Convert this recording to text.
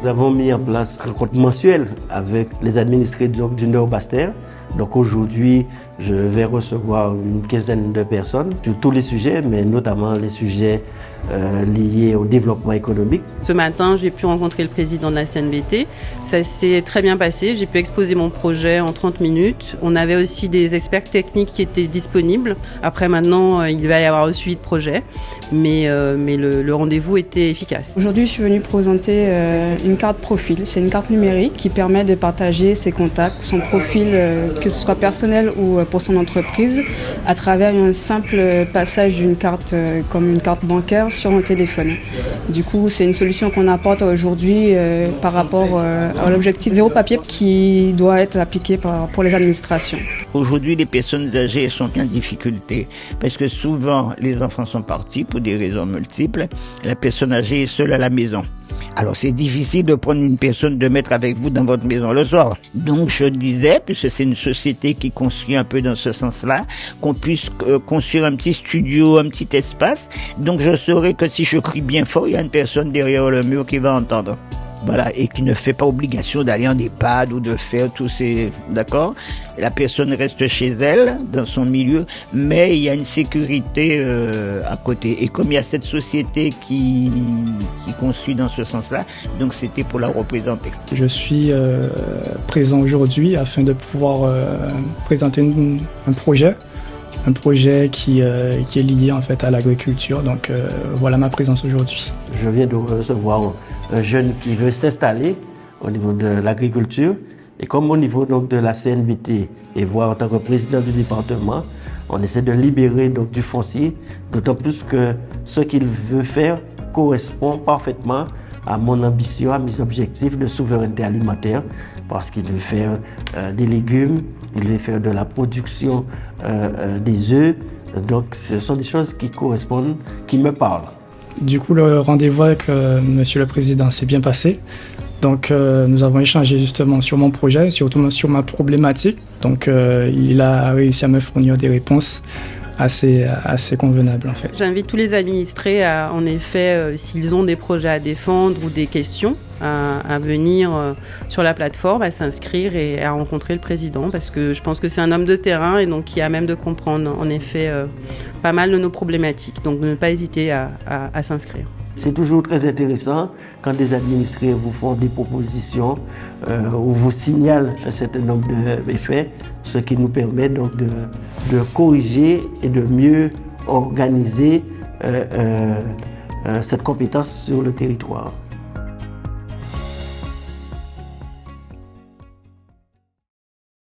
Nous avons mis en place un compte mensuel avec les administrés du Nord-Bas-Terre. Donc aujourd'hui, je vais recevoir une quinzaine de personnes sur tous les sujets, mais notamment les sujets liés au développement économique. Ce matin, j'ai pu rencontrer le président de la CNBT. Ça s'est très bien passé. J'ai pu exposer mon projet en 30 minutes. On avait aussi des experts techniques qui étaient disponibles. Après, maintenant, il va y avoir un suivi de projet, mais le rendez-vous était efficace. Aujourd'hui, je suis venue présenter une carte profil. C'est une carte numérique qui permet de partager ses contacts, son profil, que ce soit personnel ou pour son entreprise, à travers un simple passage d'une carte comme une carte bancaire sur un téléphone. Du coup, c'est une solution qu'on apporte aujourd'hui par rapport à l'objectif zéro papier qui doit être appliqué pour les administrations. Aujourd'hui, les personnes âgées sont en difficulté parce que souvent, les enfants sont partis pour des raisons multiples. La personne âgée est seule à la maison. Alors c'est difficile de prendre une personne, de mettre avec vous dans votre maison le soir. Donc je disais, puisque c'est une société qui construit un peu dans ce sens-là, qu'on puisse construire un petit studio, un petit espace. Donc je saurais que si je crie bien fort, il y a une personne derrière le mur qui va entendre. Voilà, et qui ne fait pas obligation d'aller en EHPAD ou de faire tous ces... D'accord ? La personne reste chez elle, dans son milieu, mais il y a une sécurité à côté. Et comme il y a cette société qui construit dans ce sens-là, donc c'était pour la représenter. Je suis présent aujourd'hui afin de pouvoir présenter un projet qui est lié en fait à l'agriculture. Donc voilà ma présence aujourd'hui. Je viens de recevoir un jeune qui veut s'installer au niveau de l'agriculture. Et comme au niveau donc, de la CNBT et voire en tant que président du département, on essaie de libérer donc, du foncier, d'autant plus que ce qu'il veut faire correspond parfaitement à mon ambition, à mes objectifs de souveraineté alimentaire, parce qu'il veut faire des légumes, il veut faire de la production des œufs. Donc ce sont des choses qui correspondent, qui me parlent. Du coup, le rendez-vous avec Monsieur le Président s'est bien passé. Donc, nous avons échangé justement sur mon projet, surtout sur ma problématique. Donc, il a réussi à me fournir des réponses assez convenables en fait. J'invite tous les administrés à, en effet, s'ils ont des projets à défendre ou des questions, à venir sur la plateforme, à s'inscrire et à rencontrer le président, parce que je pense que c'est un homme de terrain et donc qui a même de comprendre en effet pas mal de nos problématiques. Donc ne pas hésiter à s'inscrire. C'est toujours très intéressant quand des administrés vous font des propositions ou vous signalent un certain nombre d'effets, ce qui nous permet donc de corriger et de mieux organiser cette compétence sur le territoire.